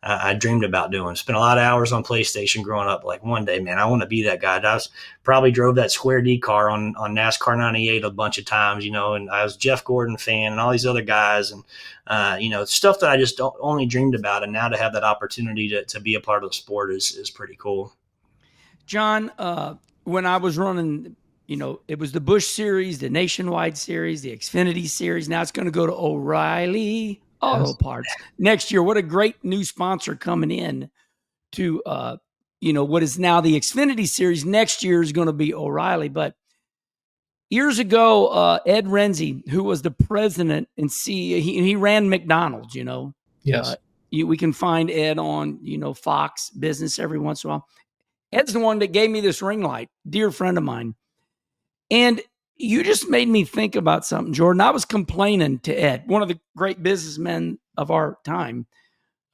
I dreamed about doing. Spent a lot of hours on PlayStation growing up. Like, one day, man, I want to be that guy. Probably drove that Square D car on NASCAR 98 a bunch of times, and I was a Jeff Gordon fan and all these other guys, and, stuff that I just only dreamed about. And now to have that opportunity to be a part of the sport is pretty cool. John, when I was running, it was the Busch Series, the Nationwide Series, the Xfinity Series. Now it's going to go to O'Reilly Auto Parts next year. What a great new sponsor coming in to, what is now the Xfinity Series. Next year is going to be O'Reilly. But years ago, Ed Renzi, who was the president and CEO, he ran McDonald's, Yes. We can find Ed on, Fox Business every once in a while. Ed's the one that gave me this ring light, dear friend of mine. And you just made me think about something, Jordan. I was complaining to Ed, one of the great businessmen of our time.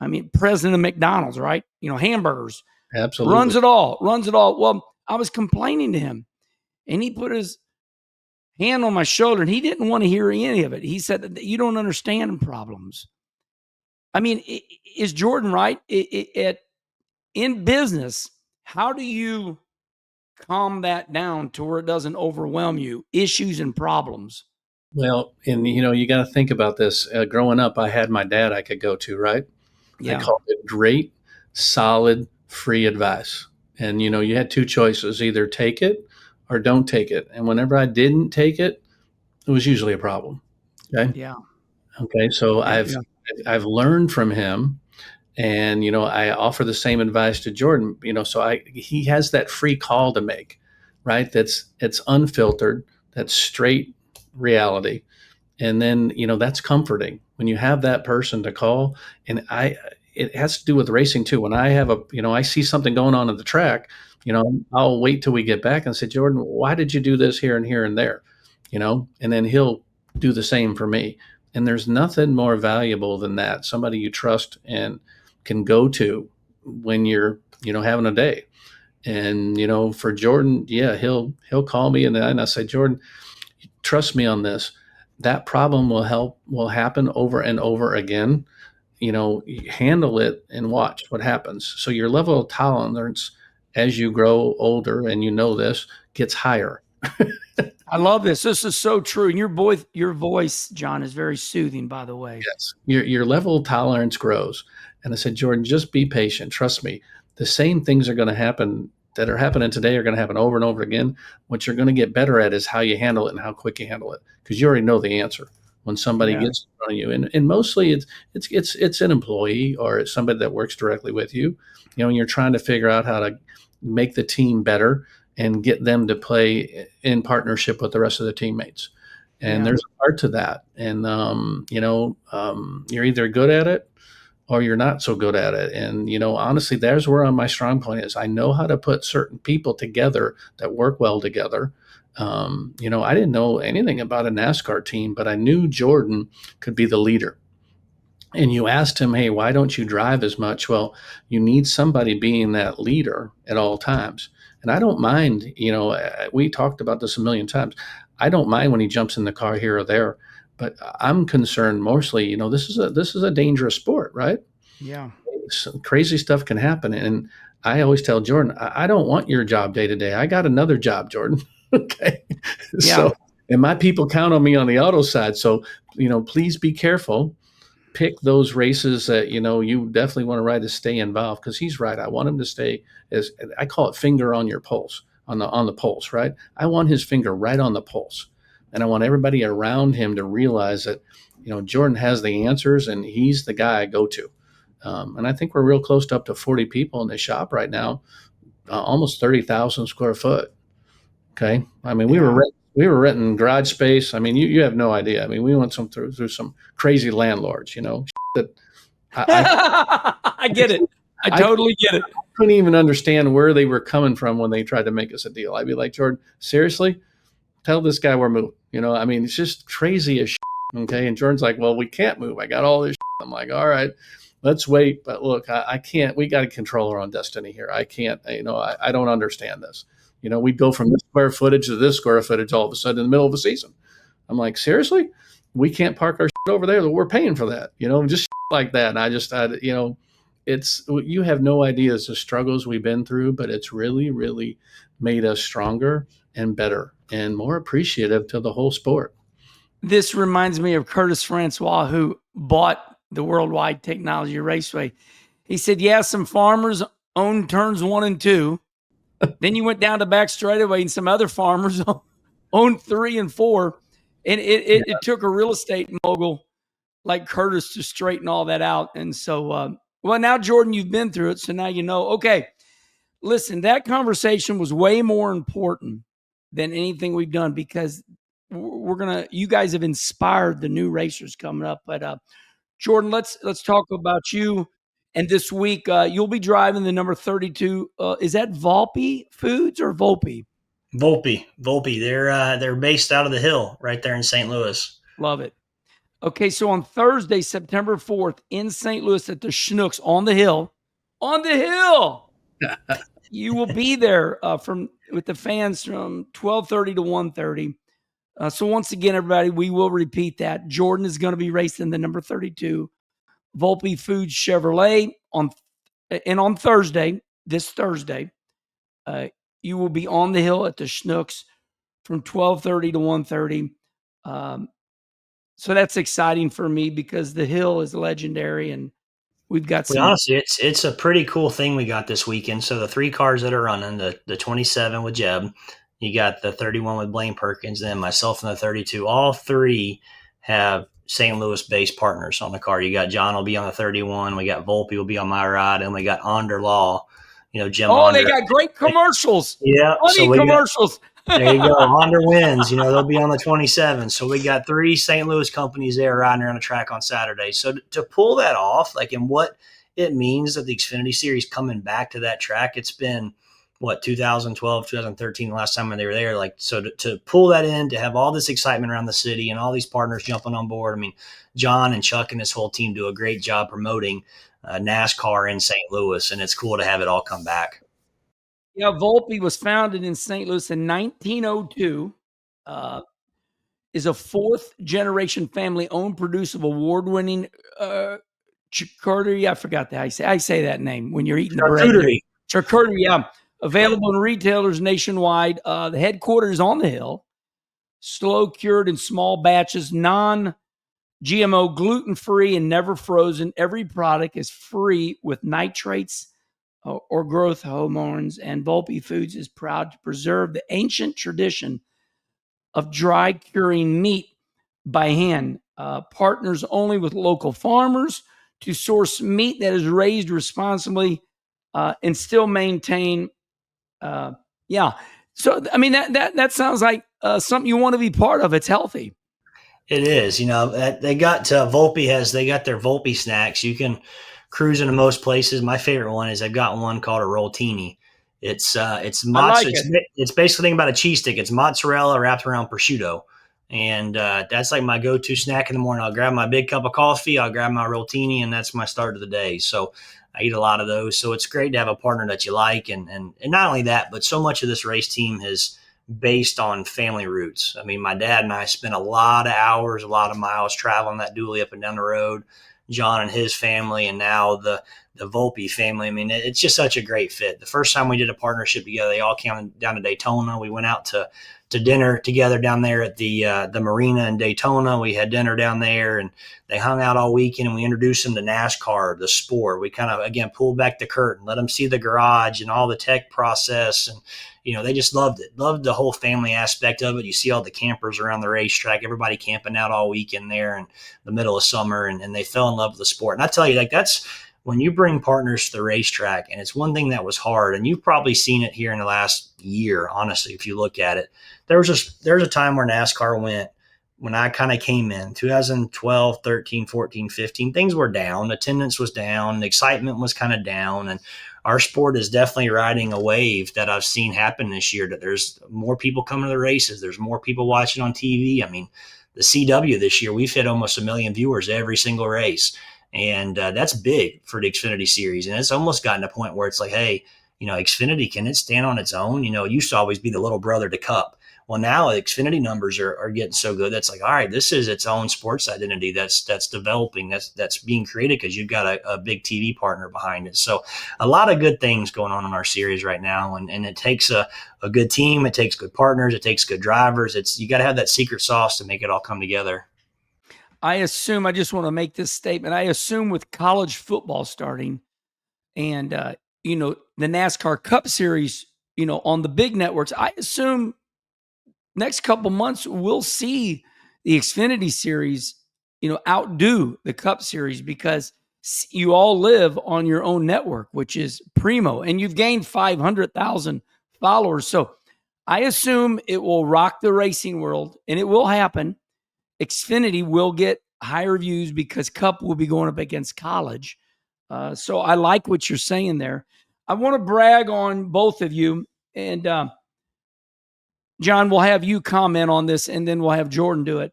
I mean, president of McDonald's, right? Hamburgers. Absolutely. Runs it all. Well, I was complaining to him, and he put his hand on my shoulder, and he didn't want to hear any of it. He said that you don't understand problems. I mean, is Jordan right? In business, how do you calm that down to where it doesn't overwhelm you, issues and problems? Well, and you got to think about this. Growing up, I had my dad I could go to, right? Yeah. I called it great, solid, free advice. And, you had 2 choices, either take it or don't take it. And whenever I didn't take it, it was usually a problem. Okay. Yeah. Okay. So I've learned from him. And, I offer the same advice to Jordan, so he has that free call to make, right? It's unfiltered, that's straight reality. And then, that's comforting when you have that person to call. And it has to do with racing too. When I have I see something going on at the track, I'll wait till we get back and say, Jordan, why did you do this here and here and there? And then he'll do the same for me. And there's nothing more valuable than that. Somebody you trust and can go to when you're, having a day. And, for Jordan, yeah, he'll call me and I say, Jordan, trust me on this. That problem will happen over and over again. Handle it and watch what happens. So your level of tolerance as you grow older, and this, gets higher. I love this. This is so true. And your voice, John, is very soothing, by the way. Yes. Your level of tolerance grows. And I said, Jordan, just be patient. Trust me. The same things are going to happen that are happening today are going to happen over and over again. What you're going to get better at is how you handle it and how quick you handle it, because you already know the answer when somebody gets in front of you. And mostly it's an employee or it's somebody that works directly with you, and you're trying to figure out how to make the team better and get them to play in partnership with the rest of the teammates. And there's a part to that. And, you're either good at it or you're not so good at it. And, honestly, there's where my strong point is. I know how to put certain people together that work well together. I didn't know anything about a NASCAR team, but I knew Jordan could be the leader. And you asked him, hey, why don't you drive as much? Well, you need somebody being that leader at all times. And I don't mind, we talked about this a million times. I don't mind when he jumps in the car here or there, but I'm concerned mostly, this is a dangerous sport, right? Yeah. So crazy stuff can happen. And I always tell Jordan, I don't want your job day to day. I got another job, Jordan. Okay. Yeah. So, and my people count on me on the auto side. So, please be careful. Pick those races that, you definitely want to ride to stay involved, because he's right. I want him to stay, as I call it, finger on your pulse, on the pulse, right? I want his finger right on the pulse. And I want everybody around him to realize that, Jordan has the answers and he's the guy I go to. And I think we're real close to up to 40 people in the shop right now, almost 30,000 square foot. Okay. I mean, we were renting garage space. I mean, you have no idea. I mean, we went through some crazy landlords, that I get it. I totally get it. I couldn't even understand where they were coming from when they tried to make us a deal. I'd be like, Jordan, seriously? Tell this guy we're moving. I mean, it's just crazy as shit. Okay. And Jordan's like, well, we can't move. I got all this shit. I'm like, all right, let's wait. But look, I can't, we got to control our own destiny here. I can't, I don't understand this. We'd go from this square footage to this square footage all of a sudden in the middle of a season. I'm like, seriously? We can't park our shit over there. We're paying for that, just shit like that. And you have no idea the struggles we've been through, but it's really, really made us stronger and better and more appreciative to the whole sport. This reminds me of Curtis Francois, who bought the Worldwide Technology Raceway. He said, yeah, some farmers owned turns 1 and 2. Then you went down to back straightaway and some other farmers owned 3 and 4. And it took a real estate mogul like Curtis to straighten all that out. And so, well, now, Jordan, you've been through it. So now okay, listen, that conversation was way more important than anything we've done, because you guys have inspired the new racers coming up. But Jordan, let's talk about you. And this week, you'll be driving the number 32. Is that Volpe Foods or Volpe? Volpe. They're based out of the Hill right there in St. Louis. Love it. Okay, so on Thursday, September 4th, in St. Louis at the Schnucks on the Hill, you will be there with the fans from 12:30 to 1:30. So once again, everybody, we will repeat that. Jordan is going to be racing the number 32 Volpe Foods Chevrolet on Thursday, this Thursday. You will be on the Hill at the Schnucks from 12:30 to 1:30. So that's exciting for me because the Hill is legendary, and we've got some. Honestly, it's a pretty cool thing we got this weekend. So the 3 cars that are running, the 27 with Jeb, you got the 31 with Blaine Perkins, then myself and the 32. All 3 have St. Louis-based partners on the car. You got John will be on the 31. We got Volpe will be on my ride, and we got Onder Law. Jim Oh, Onder. they got great commercials. Yeah, so Funny we got. commercials. There you go. Onder wins. They'll be on the 27. So we got 3 St. Louis companies there riding around the track on Saturday. So to pull that off, and what it means that the Xfinity Series coming back to that track, it's been, 2012, 2013, the last time they were there. So to pull that in, to have all this excitement around the city and all these partners jumping on board. John and Chuck and his whole team do a great job promoting NASCAR in St. Louis, and it's cool to have it all come back. Yeah, Volpe was founded in St. Louis in 1902. Is a 4th-generation family-owned producer of award-winning charcuterie. I forgot that. I say that name when you're eating the bread. Charcuterie, yeah. Available in retailers nationwide. The headquarters on the hill. Slow cured in small batches, non-GMO, gluten-free, and never frozen. Every product is free with nitrates or growth hormones, and Volpe Foods is proud to preserve the ancient tradition of dry curing meat by hand. Partners only with local farmers to source meat that is raised responsibly and still maintain. Yeah. So, that sounds like something you want to be part of. It's healthy. It is. They got Volpe they got their Volpe snacks. You can cruise into most places. My favorite one is they've got one called a Rolltini. It's basically thinking about a cheese stick. It's mozzarella wrapped around prosciutto. And that's like my go-to snack in the morning. I'll grab my big cup of coffee, I'll grab my Rolltini, and that's my start of the day. So I eat a lot of those. So it's great to have a partner that you like. And not only that, but so much of this race team is based on family roots. My dad and I spent a lot of hours, a lot of miles traveling that dually up and down the road. John and his family, and now the Volpe family. It's just such a great fit. The first time we did a partnership together, they all came down to Daytona. We went out to dinner together down there at the marina in Daytona. We had dinner down there, and they hung out all weekend, and we introduced them to NASCAR, the sport. We kind of, again, pulled back the curtain, let them see the garage and all the tech process. And, they just loved it, loved the whole family aspect of it. You see all the campers around the racetrack, everybody camping out all weekend there in the middle of summer, and they fell in love with the sport. And I tell you, that's when you bring partners to the racetrack, and it's one thing that was hard, and you've probably seen it here in the last year, honestly, if you look at it. There was a time where NASCAR went, when I kind of came in, 2012, 13, 14, 15, things were down. Attendance was down. Excitement was kind of down. And our sport is definitely riding a wave that I've seen happen this year, that there's more people coming to the races. There's more people watching on TV. The CW this year, we've hit almost 1 million viewers every single race. And that's big for the Xfinity Series. And it's almost gotten to a point where it's like, hey, Xfinity, can it stand on its own? It used to always be the little brother to Cup. Well, now the Xfinity numbers are getting so good. That's like, all right, this is its own sports identity that's developing, that's being created because you've got a big TV partner behind it. So a lot of good things going on in our series right now. And it takes a good team. It takes good partners. It takes good drivers. You got to have that secret sauce to make it all come together. I just want to make this statement. I assume with college football starting and, the NASCAR Cup Series, on the big networks, I assume next couple months we'll see the Xfinity Series, outdo the Cup Series, because you all live on your own network, which is primo, and you've gained 500,000 followers. So I assume it will rock the racing world, and it will happen. Xfinity will get higher views because Cup will be going up against college. So I like what you're saying there. I want to brag on both of you, and John, we'll have you comment on this, and then we'll have Jordan do it.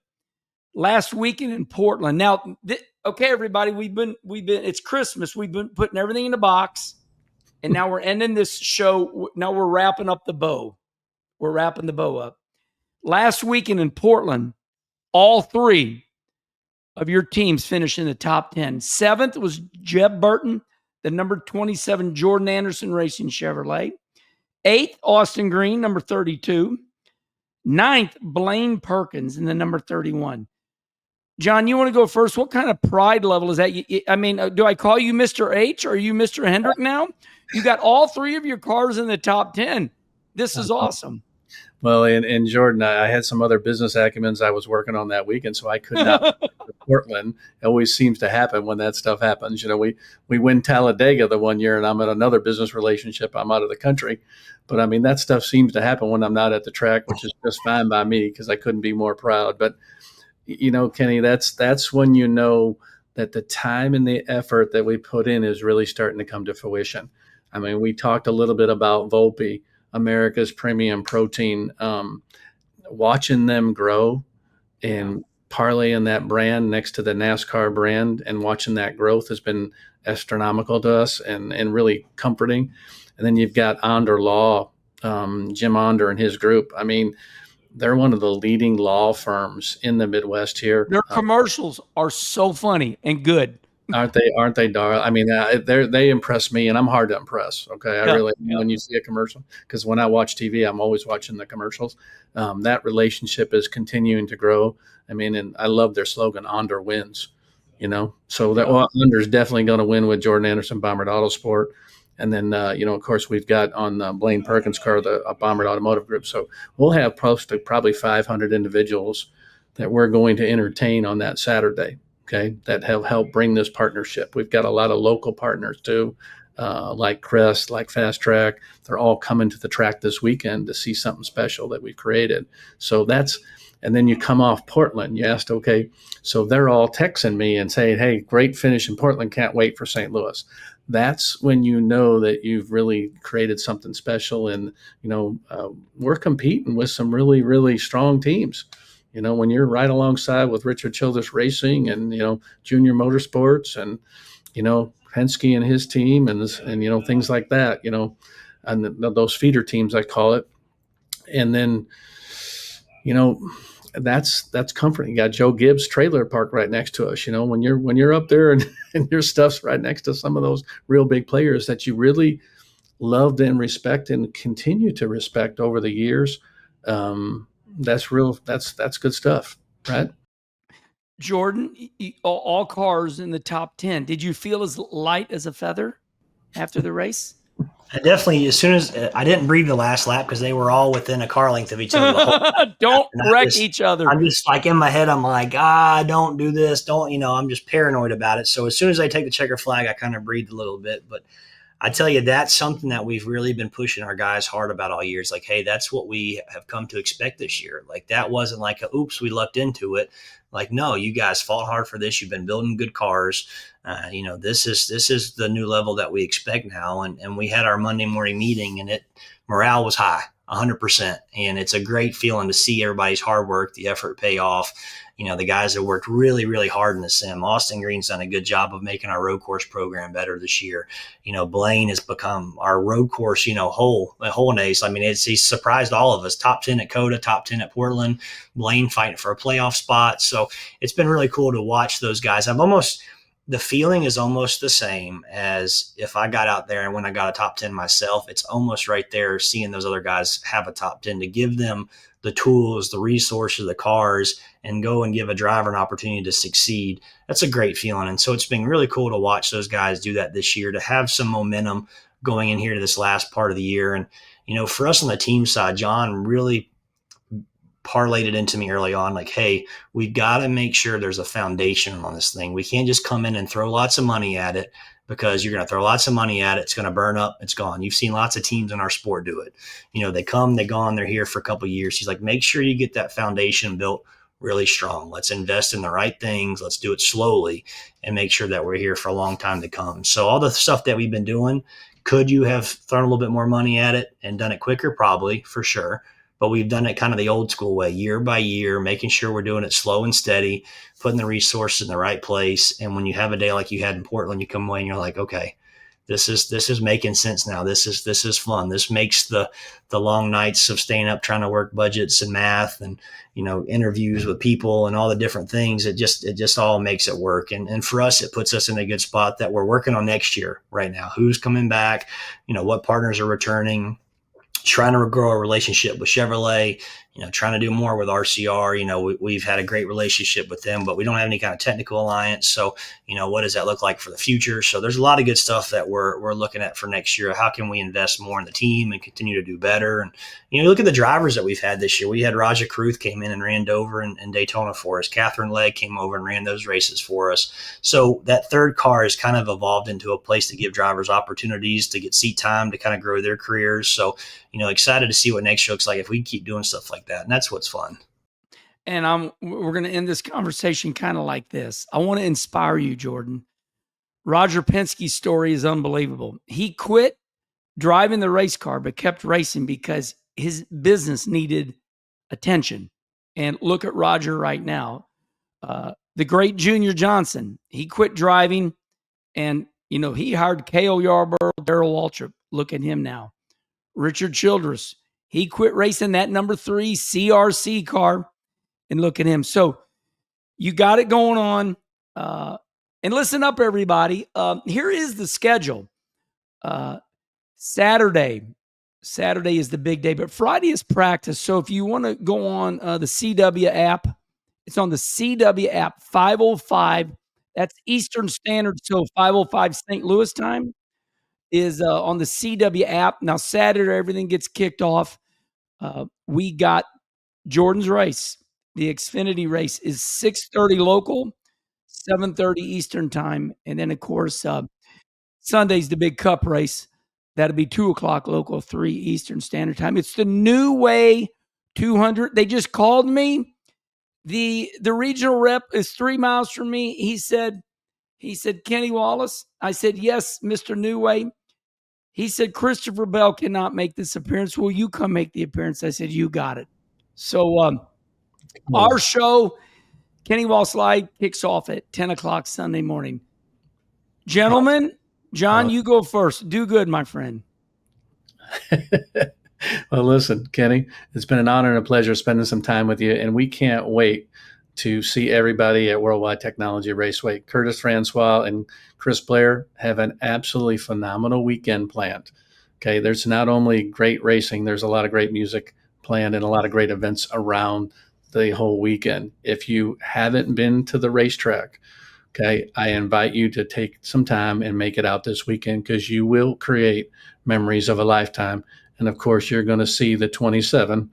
Last weekend in Portland. Now, okay, everybody, we've been. It's Christmas. We've been putting everything in the box, and now we're ending this show. Now we're wrapping up the bow. We're wrapping the bow up. Last weekend in Portland, all 3 of your teams finished in the top 10. 7th was Jeb Burton, the number 27 Jordan Anderson Racing Chevrolet. 8th, Austin Green, number 32. 9th, Blaine Perkins in the number 31. John, you want to go first? What kind of pride level is that? Do I call you Mr. H or are you Mr. Hendrick now? You got all 3 of your cars in the top 10. This is awesome. Well, and Jordan, I had some other business acumens I was working on that weekend, so I could not Portland. It always seems to happen when that stuff happens. We win Talladega the one year, and I'm in another business relationship. I'm out of the country, but I mean that stuff seems to happen when I'm not at the track, which is just fine by me because I couldn't be more proud. But Kenny, that's when you know that the time and the effort that we put in is really starting to come to fruition. I mean, we talked a little bit about Volpe, America's premium protein, watching them grow and parlaying that brand next to the NASCAR brand and watching that growth has been astronomical to us and really comforting. And then you've got Onder Law, Jim Onder and his group. I mean, they're one of the leading law firms in the Midwest here. Their commercials are so funny and good. Aren't they, darling? I mean, they impress me, and I'm hard to impress. Okay, I really when you see a commercial, because when I watch TV, I'm always watching the commercials. That relationship is continuing to grow. I mean, and I love their slogan, "Onder wins." So that Onder's definitely going to win with Jordan Anderson, Bombard Autosport, and then of course we've got on Blaine Perkins' car the Bombard Automotive Group. So we'll have close to probably 500 individuals that we're going to entertain on that Saturday. Okay, that have helped bring this partnership. We've got a lot of local partners too, like Crest, like Fast Track. They're all coming to the track this weekend to see something special that we've created. So and then you come off Portland. You asked, okay, so they're all texting me and saying, hey, great finish in Portland. Can't wait for St. Louis. That's when you know that you've really created something special. And, we're competing with some really, really strong teams. When you're right alongside with Richard Childress Racing and, Junior Motorsports and, Penske and his team and things like that, and those feeder teams, I call it. And then, that's comforting. You got Joe Gibbs trailer park right next to us. When you're up there and your stuff's right next to some of those real big players that you really loved and respect and continue to respect over the years. That's good stuff, right? Jordan, all cars in the top 10. Did you feel as light as a feather after the race? I definitely, as soon as I didn't breathe the last lap because they were all within a car length of each other. The whole Don't wreck each other. I'm just like in my head, I'm like, don't do this. I'm just paranoid about it. So as soon as I take the checker flag, I kind of breathe a little bit. But I tell you, that's something that we've really been pushing our guys hard about all year. It's like, hey, that's what we have come to expect this year. Like that wasn't like oops, we lucked into it. Like, no, you guys fought hard for this. You've been building good cars. This is the new level that we expect now. And we had our Monday morning meeting and morale was high, 100%. And it's a great feeling to see everybody's hard work, the effort pay off. The guys that worked really, really hard in the sim. Austin Green's done a good job of making our road course program better this year. Blaine has become our road course, whole ace. I mean, he's surprised all of us. Top 10 at Coda, top 10 at Portland. Blaine fighting for a playoff spot. So it's been really cool to watch those guys. The feeling is almost the same as if I got out there and when I got a top 10 myself, it's almost right there seeing those other guys have a top 10 to give them the tools, the resources, the cars, and go and give a driver an opportunity to succeed. That's a great feeling. And so it's been really cool to watch those guys do that this year, to have some momentum going in here to this last part of the year. And, for us on the team side, John really parlayed it into me early on, like, hey, we got to make sure there's a foundation on this thing. We can't just come in and throw lots of money at it, because you're going to throw lots of money at it. It's going to burn up. It's gone. You've seen lots of teams in our sport do it. They come, they gone, they're here for a couple of years. He's like, make sure you get that foundation built really strong. Let's invest in the right things. Let's do it slowly and make sure that we're here for a long time to come. So all the stuff that we've been doing, could you have thrown a little bit more money at it and done it quicker? Probably, for sure. But we've done it kind of the old school way, year by year, making sure we're doing it slow and steady, putting the resources in the right place. And when you have a day like you had in Portland, you come away and you're like, okay, this is making sense now. This is fun. This makes the long nights of staying up trying to work budgets and math and interviews with people and all the different things. It just all makes it work. And for us, it puts us in a good spot that we're working on next year right now. Who's coming back? What partners are returning? Trying to grow a relationship with Chevrolet, trying to do more with RCR. We've had a great relationship with them, but we don't have any kind of technical alliance. So, what does that look like for the future? So there's a lot of good stuff that we're looking at for next year. How can we invest more in the team and continue to do better? And, look at the drivers that we've had this year. We had Raja Karuth came in and ran Dover and Daytona for us. Catherine Legg came over and ran those races for us. So that third car has kind of evolved into a place to give drivers opportunities to get seat time, to kind of grow their careers. So, excited to see what next year looks like if we keep doing stuff like that. And that's what's fun. And we're going to end this conversation kind of like this. I want to inspire you, Jordan. Roger Penske's story is unbelievable. He quit driving the race car, but kept racing because his business needed attention. And look at Roger right now. The great Junior Johnson, he quit driving and, he hired Cale Yarborough, Darrell Waltrip. Look at him now. Richard Childress, he quit racing that number 3 CRC car and look at him. So you got it going on. And listen up, everybody. Here is the schedule. Saturday is the big day, but Friday is practice. So if you want to go on the CW app, it's on the CW app, 5:05. That's Eastern Standard, so 5:05 St. Louis time is on the CW app. Now, Saturday, everything gets kicked off. We got Jordan's race. The Xfinity race is 6:30 local, 7:30 Eastern time. And then, of course, Sunday's the big cup race. That'll be 2 o'clock local, 3 Eastern Standard Time. It's the New Way 200. They just called me. The regional rep is 3 miles from me. He said, Kenny Wallace. I said, yes, Mr. New Way. He said, Christopher Bell cannot make this appearance. Will you come make the appearance? I said, you got it. So our show, Kenny Wallace Live, kicks off at 10 o'clock Sunday morning. Gentlemen, John, you go first. Do good, my friend. Well, listen, Kenny, it's been an honor and a pleasure spending some time with you, and we can't wait to see everybody at Worldwide Technology Raceway. Curtis Francois and Chris Blair have an absolutely phenomenal weekend planned. Okay, there's not only great racing, there's a lot of great music planned and a lot of great events around the whole weekend. If you haven't been to the racetrack, okay, I invite you to take some time and make it out this weekend because you will create memories of a lifetime. And of course, you're going to see the 27,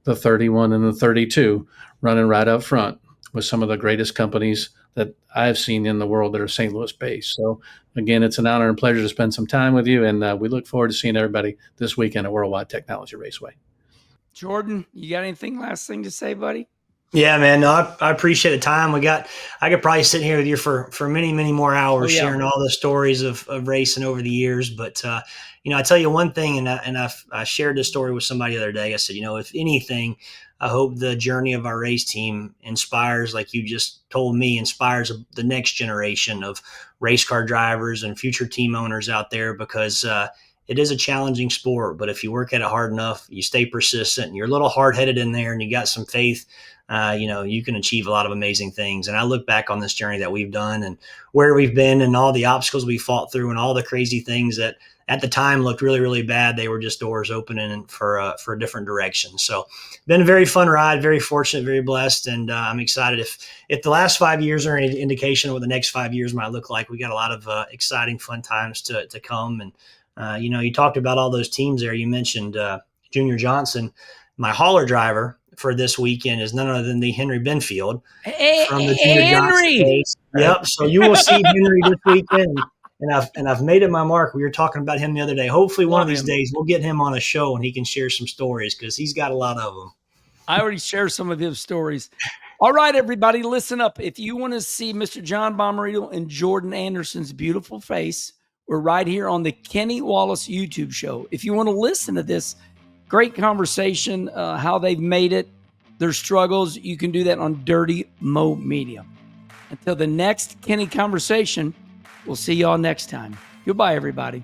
the 31, and the 32 running right up front with some of the greatest companies that I've seen in the world that are St. Louis based. So again, it's an honor and pleasure to spend some time with you. And we look forward to seeing everybody this weekend at Worldwide Technology Raceway. Jordan, you got anything last thing to say, buddy? Yeah, man. No, I appreciate the time. I could probably sit here with you for many, many more hours sharing all the stories of racing over the years. But, I tell you one thing, and I shared this story with somebody the other day. I said, if anything, I hope the journey of our race team inspires, like you just told me, inspires the next generation of race car drivers and future team owners out there, because it is a challenging sport. But if you work at it hard enough, you stay persistent, and you're a little hard-headed in there, and you got some faith, you can achieve a lot of amazing things. And I look back on this journey that we've done and where we've been and all the obstacles we fought through and all the crazy things that at the time looked really, really bad. They were just doors opening for a different direction. So been a very fun ride, very fortunate, very blessed. And I'm excited. If the last 5 years are any indication of what the next 5 years might look like, we got a lot of exciting, fun times to come. And, you talked about all those teams there. You mentioned Junior Johnson, my hauler driver for this weekend is none other than the Henry Benfield from the Junior Johnson race. Yep. So you will see Henry this weekend. And I've made it my mark. We were talking about him the other day. Hopefully one of these days we'll get him on a show and he can share some stories because he's got a lot of them. I already shared some of his stories. All right, everybody, listen up. If you want to see Mr. John Bommarito and Jordan Anderson's beautiful face, we're right here on the Kenny Wallace YouTube show. If you want to listen to this great conversation, how they've made it, their struggles, you can do that on Dirty Mo Media. Until the next Kenny conversation, we'll see y'all next time. Goodbye, everybody.